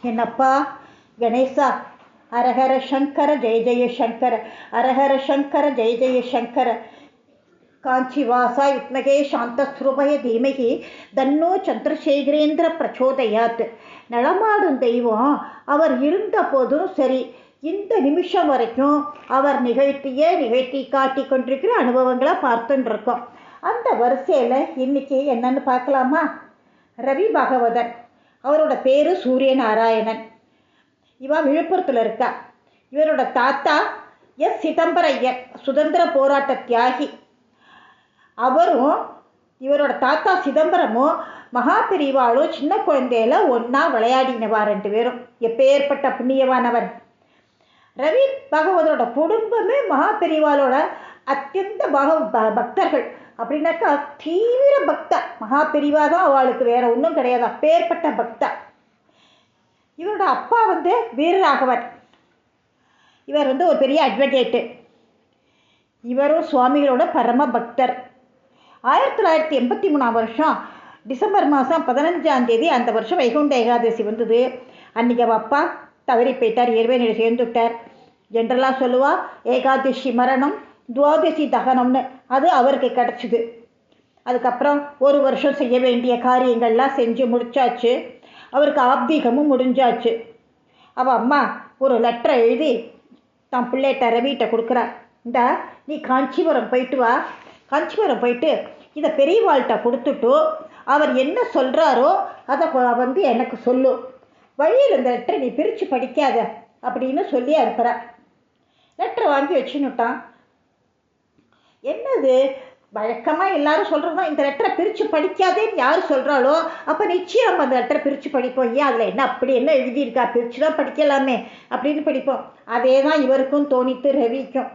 என்னப்பா கணேசா, ஹரஹர சங்கர ஜெய ஜெய சங்கர, ஹரஹர சங்கர ஜெய ஜெய சங்கர. காஞ்சிவாசா யுத்மகே சாந்தஸ்வரூபய தீமகி தன்னோ சந்திரசேகரேந்திர பிரச்சோதயாத். நடமாடும் தெய்வம் அவர் இருந்த போதும் சரி, இந்த நிமிஷம் வரைக்கும் அவர் நிகழ்த்தி காட்டி கொண்டிருக்கிற அனுபவங்களை பார்த்துன்னு இருக்கோம். அந்த வரிசையில் இன்னைக்கு என்னன்னு பார்க்கலாமா? ரவி பாகவதர், அவரோட பேர் சூரியநாராயணன். இவன் விழுப்புரத்தில் இருக்கா. இவரோட தாத்தா எஸ் சிதம்பரையர், சுதந்திர போராட்ட தியாகி. அவரும் இவரோட தாத்தா சிதம்பரமும் மகாபெரிவாளும் சின்ன குழந்தையில ஒன்றா விளையாடினவா 2 பேரும். எப்பேற்பட்ட புண்ணியவானவர்! ரவி பாகவதரோட குடும்பமே மகாபெரிவாளோட அத்தியந்த பக்தர்கள். அப்படின்னாக்கா தீவிர பக்தா. மகாபெரிவா தான் அவளுக்கு வேற ஒன்றும் கிடையாது, அப்பேற்பட்ட பக்தா. இவரோட அப்பா வீரராகவன். இவர் ஒரு பெரிய அட்வொகேட்டு. இவரும் சுவாமிகளோட பரம பக்தர். 1983 வருஷம் டிசம்பர் மாதம் 15ஆம் தேதி அந்த வருஷம் வைகுண்ட ஏகாதசி வந்தது. அன்றைக்கி அவள் அப்பா தவறி போயிட்டார், இறைவனிடம் சேர்ந்துவிட்டார். ஜென்ரலாக சொல்லுவா ஏகாதசி மரணம் துவாதசி தகனம்னு. அது அவருக்கு கிடச்சிது. அதுக்கப்புறம் 1 வருஷம் செய்ய வேண்டிய காரியங்கள்லாம் செஞ்சு முடிச்சாச்சு. அவருக்கு ஆப்தீகமும் முடிஞ்சாச்சு. அவள் அம்மா ஒரு லெட்டரை எழுதி தான் பிள்ளைகிட்ட ரவிகிட்ட கொடுக்குறா. இந்த நீ காஞ்சிபுரம் போயிட்டு வா, காஞ்சிபுரம் போயிட்டு இதை பெரியவாள்கிட்ட கொடுத்துட்டு அவர் என்ன சொல்கிறாரோ அதை எனக்கு சொல்லு. வழியில் இந்த லெட்டரை நீ பிரித்து படிக்காத அப்படின்னு சொல்லி அனுப்புகிறா. லெட்டரை வாங்கி வச்சுன்னுட்டான். என்னது வழக்கமாக எல்லாரும் சொல்கிறோம், இந்த லெட்டரை பிரித்து படிக்காதேன்னு யார் சொல்கிறாளோ அப்போ நிச்சயம் நம்ம அந்த லெட்டரை பிரித்து படிப்போம். ஏன் அதில் என்ன அப்படி என்ன எழுதியிருக்கா, பிரித்து தான் படிக்கலாமே அப்படின்னு படிப்போம். அதே தான் இவருக்கும் தோணித்து, ரவிக்கும்.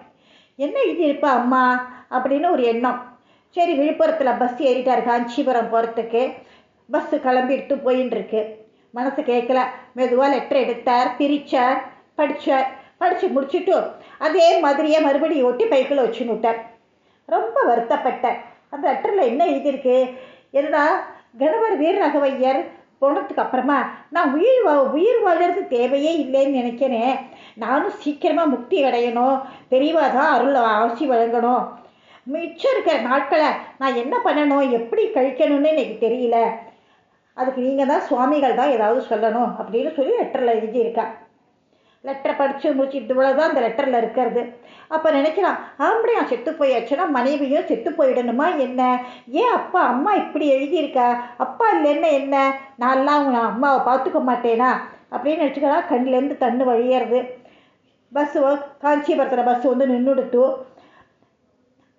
என்ன எழுதியிருப்பா அம்மா அப்படின்னு ஒரு எண்ணம். சரி, விழுப்புரத்தில் பஸ் ஏறிட்டார் காஞ்சிபுரம் போகிறதுக்கு. பஸ்ஸு கிளம்பி எடுத்து போயின்னு இருக்கு. மனசு கேட்கல. மெதுவாக லெட்டர் எடுத்தார், பிரித்தார், படித்து முடிச்சுட்டு அதே மாதிரியே மறுபடியும் ஒட்டி பைக்கில் வச்சுன்னு விட்டார். ரொம்ப வருத்தப்பட்டார். அந்த லெட்டரில் என்ன எழுதியிருக்கு? என்னடா கணவர் வீரராகவையர் போனதுக்கு அப்புறமா நான் உயிர் வாழறது தேவையே இல்லைன்னு நினைக்கிறேன். நானும் சீக்கிரமாக முக்தி அடையணும், பெரியவா தான் அருள் ஆசி வழங்கணும். மிச்சம் இருக்கிற நாட்களை நான் என்ன பண்ணணும், எப்படி கழிக்கணும்னு எனக்கு தெரியல. அதுக்கு நீங்கள் தான் சுவாமிகள் தான் ஏதாவது சொல்லணும் அப்படின்னு சொல்லி லெட்டரில் எழுதியிருக்கா. லெட்டரை படித்து முடிச்சுட்டு இவ்வளோதான் அந்த லெட்டரில் இருக்கிறது. அப்போ நினைக்கிறான், ஆம்பளையா செத்து போயாச்சுன்னா மனைவியும் செத்து போயிடணுமா என்ன? ஏன் அப்பா அம்மா இப்படி எழுதியிருக்கா? அப்பா இல்லைன்னா என்ன, நான்லாம் அம்மாவை பார்த்துக்க மாட்டேனா அப்படின்னு நினச்சிக்கலாம். கண்ணிலேருந்து தண்ணு வழியறது. பஸ்ஸு காஞ்சிபுரத்தில் பஸ்ஸு நின்றுடுத்து.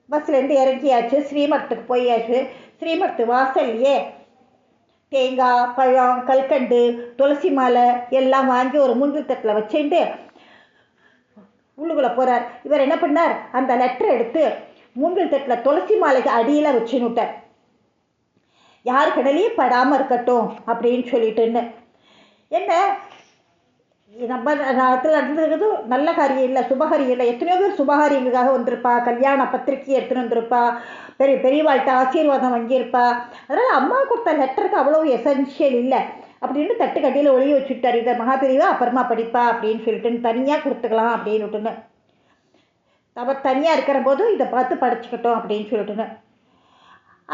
பஸ்லேருந்து இறங்கியாச்சு, ஸ்ரீமடத்துக்கு போயாச்சு. ஸ்ரீமடத்து வாசல்லையே தேங்காய், பழம், கல்கண்டு, துளசி மாலை எல்லாம் வாங்கி ஒரு மூங்கில் தட்டில் வச்சுட்டு உள்ளுக்குள்ளே போகிறார். இவர் என்ன பண்ணார், அந்த லெட்டரை எடுத்து மூங்கில் தட்டில் துளசி மாலைக்கு அடியில் வச்சுன்னுட்டார். யார் கடலையும் படாமல் இருக்கட்டும் அப்படின்னு சொல்லிட்டுன்னு. என்ன நம்ம இடத்துல நடந்துருக்கிறது நல்ல காரியம் இல்லை, சுபகாரியம் இல்லை. எத்தனையோ பேர் சுபகாரியங்களுக்காக வந்திருப்பா, கல்யாண பத்திரிக்கை எடுத்துகிட்டு வந்திருப்பா, பெரியவாழ்கிட்ட ஆசீர்வாதம் வாங்கியிருப்பா. அதனால் அம்மா கொடுத்த லெட்டருக்கு அவ்வளோ எசென்ஷியல் இல்லை அப்படின்னு தட்டு கட்டியில் ஒளிய வச்சுட்டார். இதை மகாபெரிவா அப்புறமா படிப்பா அப்படின்னு சொல்லிட்டு தனியாக கொடுத்துக்கலாம் அப்படின்னு விட்டுன்னு. அவர் தனியாக இருக்கிற போது இதை பார்த்து படிச்சுக்கிட்டோம் அப்படின்னு சொல்லிட்டுன்னு.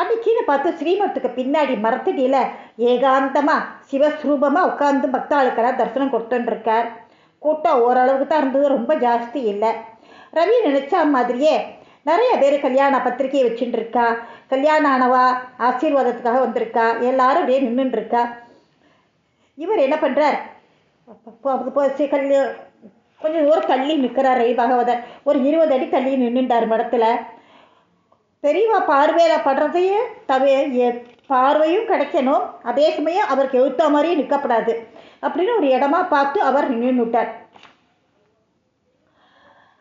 அன்னைக்கு பார்த்து ஸ்ரீமடத்துக்கு பின்னாடி மரத்தடியில் ஏகாந்தமாக சிவஸ்வரூபமாக உட்காந்து பக்தாளுக்கெல்லாம் தரிசனம் கொடுத்துட்டுருக்கார். கூட்டம் ஓரளவுக்கு தான் இருந்தது, ரொம்ப ஜாஸ்தி இல்லை. ரவி நினச்சா மாதிரியே நிறைய பேர் கல்யாண பத்திரிக்கையை வச்சுட்டு இருக்கா. கல்யாணம் ஆனவா ஆசீர்வாதத்துக்காக வந்திருக்கா. எல்லாரும் அப்படியே நின்றுட்டுருக்கா. இவர் என்ன பண்ணுறார், கொஞ்சம் தூரம் தள்ளி நிற்கிறார் ரவி பாகவதர். ஒரு 20 அடி தள்ளி நின்றுட்டார் மடத்தில். பெரியவா பார்வையில் படுறதையே பார்வையும் கிடைக்கணும், அதே சமயம் அவருக்கு எழுத்த மாதிரியும் நிற்கப்படாது அப்படின்னு ஒரு இடமா பார்த்து அவர் நின்றுட்டார்.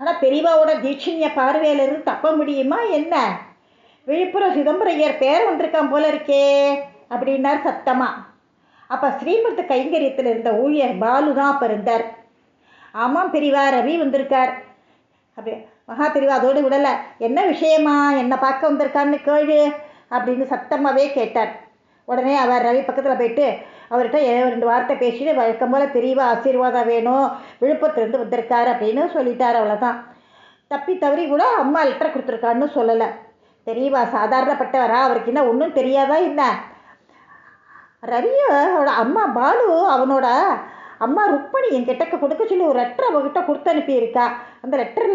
ஆனால் பெரியவாவோட தீட்சணிய பார்வையிலிருந்து தப்ப முடியுமா என்ன? விழுப்புரம் சிதம்பரையர் பேர் வந்திருக்கான் போல இருக்கே அப்படின்னார் சத்தமா. அப்போ ஸ்ரீமடத்து கைங்கரியத்தில் இருந்த ஊழியர் பாலு தான் அப்போ இருந்தார். ஆமாம் பெரியவா, ரவி வந்திருக்கார். அப்படி மகாபெரிவா அதோடு விடலை. என்ன விஷயமா, என்னை பார்க்க வந்திருக்கான்னு கேளு அப்படின்னு சத்தமாகவே கேட்டார். உடனே அவர் ரவி பக்கத்தில் போயிட்டு, அவர்கிட்ட 2 வார்த்தை பேசிட்டு வழக்கம் போல் பெரியவா ஆசீர்வாதம் வேணும், விழுப்புரத்துலேருந்து வந்திருக்காரு அப்படின்னு சொல்லிட்டார். அவ்வளோதான். தப்பி தவறி கூட அம்மா லெட்டர் கொடுத்துருக்கான்னு சொல்லலை. பெரியவா சாதாரணப்பட்டவரா, அவருக்கு என்ன ஒன்றும் தெரியாதா என்ன? ரவியோட அம்மா பாலு அவனோட அம்மா ருக்மணி என்கிட்ட கொடுக்க சொல்லி ஒரு லெட்டர் அவகிட்ட கொடுத்து அனுப்பியிருக்கா. அந்த லெட்டர்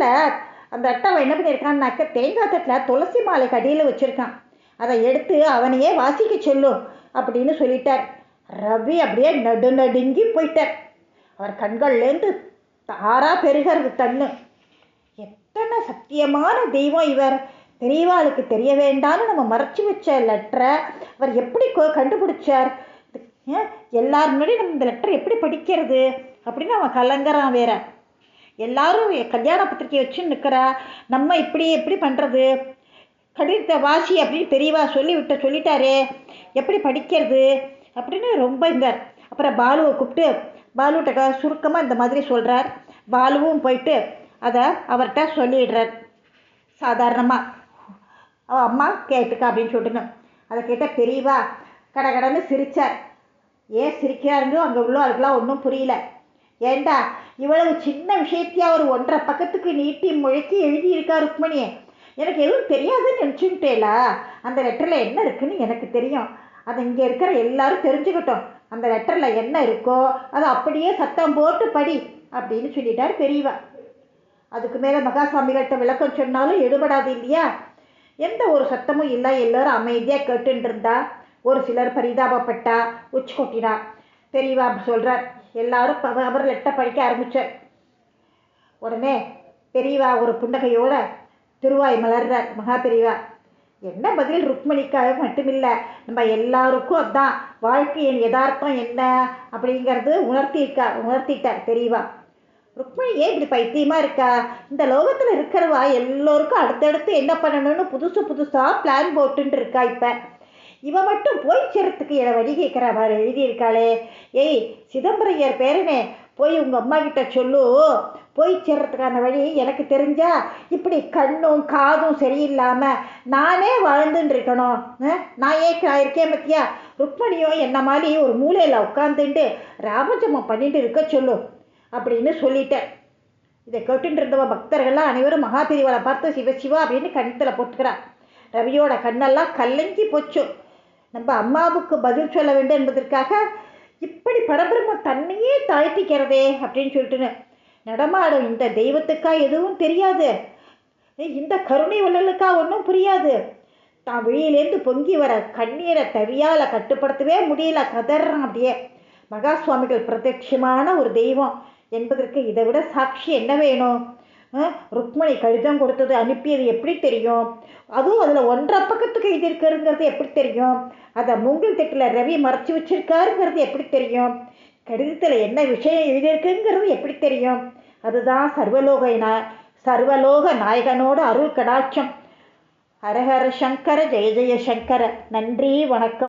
அவன் என்ன பண்ணியிருக்கான்னாக்க தேங்காய் தட்டில் துளசி மாலை அடியில் வச்சுருக்கான். அதை எடுத்து அவனையே வாசிக்க சொல்லும் அப்படின்னு சொல்லிட்டார். ரவி அப்படியே நடுங்கி போயிட்டார். அவர் கண்கள்லேருந்து தாரா பெருகிறது தண்ணு. எத்தனை சத்தியமான தெய்வம் இவர்! பெரியவாளுக்கு தெரிய வேண்டான்னு நம்ம மறைச்சி வச்ச லெட்டரை அவர் எப்படி கண்டுபிடிச்சார்? எல்லாரும் முன்னாடி நம்ம இந்த லெட்டரை எப்படி படிக்கிறது அப்படின்னு அவன் கலங்கறான். வேற எல்லாரும் கல்யாண பத்திரிக்கை வச்சு நிற்கிறா, நம்ம இப்படி எப்படி பண்ணுறது? கடிதத்தை வாசி அப்படின்னு பெரியவா சொல்லிட்டாரே, எப்படி படிக்கிறது அப்படின்னு ரொம்ப இருந்தார். அப்புறம் பாலுவை கூப்பிட்டு பாலுகிட்ட சுருக்கமாக இந்த மாதிரி சொல்கிறார். பாலுவும் போயிட்டு அதை அவர்கிட்ட சொல்லிடுறார் சாதாரணமாக. அவள் அம்மா கேட்டுக்கா அப்படின்னு சொல்லிட்டுங்க. அதை கேட்டால் பெரியவா கடகடன்னு சிரித்தார். ஏன் சிரிக்கிறாருங்கோ அங்கே உள்ள அதுக்கெல்லாம் ஒன்றும் புரியல. ஏண்டா இவ்வளவு சின்ன விஷயத்தையா ஒரு 1.5 பக்கத்துக்கு நீட்டி முழக்கி எழுதியிருக்கா ருக்மணி? எனக்கு எதுவும் தெரியாதுன்னு நினச்சுக்கிட்டேலா? அந்த லெட்டரில் என்ன இருக்குன்னு எனக்கு தெரியும். அதை இங்கே இருக்கிற எல்லாரும் தெரிஞ்சுக்கிட்டோம். அந்த லெட்டரில் என்ன இருக்கோ அதை அப்படியே சத்தம் போட்டு படி அப்படின்னு சொல்லிட்டார் பெரியவா. அதுக்கு மேலே மகாசாமிகள்கிட்ட விளக்கம் சொன்னாலும் எடுபடாது இல்லையா? எந்த ஒரு சத்தமும் இல்லை. எல்லோரும் அமைதியாக கேட்டுன்னு இருந்தா. ஒரு சிலர் பரிதாபப்பட்டா, உச்சி கொட்டினா. பெரியவா சொல்கிறார். எல்லாரும் அவர் லெட்டர் படிக்க ஆரம்பித்தார். உடனே பெரியவா ஒரு புன்னகையோட திருவாய் மலர்றார். மகா பெரியவா என்ன பதில் ருக்மணிக்காக மட்டுமில்லை, நம்ம எல்லாருக்கும் அதுதான் வாழ்க்கையின் யதார்த்தம் என்ன அப்படிங்கிறது உணர்த்திட்டார் பெரியவா. ருக்மணி ஏன் இப்படி பைத்தியமாக இருக்கா? இந்த லோகத்தில் இருக்கிறவா எல்லோருக்கும் அடுத்தடுத்து என்ன பண்ணணும்னு புதுசாக பிளான் போட்டுன்னு இருக்கா. இப்போ இவன் மட்டும் போய் சேரத்துக்கு என்னை வழி கேட்குற மாதிரி எழுதியிருக்காளே. ஏய் சிதம்பரையர் பேரனே, போய் உங்கள் அம்மா கிட்ட சொல்லு, போய் சேர்றதுக்கான வழி எனக்கு தெரிஞ்சா இப்படி கண்ணும் காதும் சரியில்லாமல் நானே வாழ்ந்துன்னு இருக்கணும். நான் இருக்கேன் பத்தியா? ருக்மணியோ என்ன மாதிரி ஒரு மூலையில் உட்காந்துட்டு ராமஜபம் பண்ணிட்டு இருக்க சொல்லு அப்படின்னு சொல்லிட்டேன். இதை கேட்டுட்டு இருந்தவ பக்தர்கள்லாம் அனைவரும் மகா பெரியவாளை பார்த்து சிவசிவா அப்படின்னு கண்ணத்தில் போட்டுக்கிறான். ரவியோட கண்ணெல்லாம் கல்லங்கி போச்சு. நம்ம அம்மாவுக்கு பதில் சொல்ல வேண்டும் என்பதற்காக இப்படி பரபிரம்மம் தன்னையே தாழ்த்திக்கிறதே அப்படின்னு சொல்லிட்டுன்னு நடமாடும் இந்த தெய்வத்துக்கா எதுவும் தெரியாது, இந்த கருணை வள்ளலுக்கா ஒன்றும் புரியாது. தான் வெளியிலேருந்து பொங்கி வர கண்ணீரை தவியால் கட்டுப்படுத்தவே முடியல, கதறான் அப்படியே. மகா சுவாமிகள் பிரத்யட்சமான ஒரு தெய்வம் என்பதற்கு இதை விட சாட்சி என்ன வேணும்? ருக்மணி கடிதம் கொடுத்தது அனுப்பியது எப்படி தெரியும்? அதுவும் அதில் 1.5 பக்கத்துக்கு இது இருக்குங்கிறது எப்படி தெரியும்? அதை மூங்கில் தட்டில் ரவி மறைச்சி வச்சிருக்காருங்கிறது எப்படி தெரியும்? கடிதத்தில் என்ன விஷயம் எழுதியிருக்குங்கிறது எப்படி தெரியும்? அதுதான் சர்வலோக நாயகனோட அருள் கடாட்சம். ஹரஹர சங்கர ஜெய ஜெய சங்கர. நன்றி, வணக்கம்.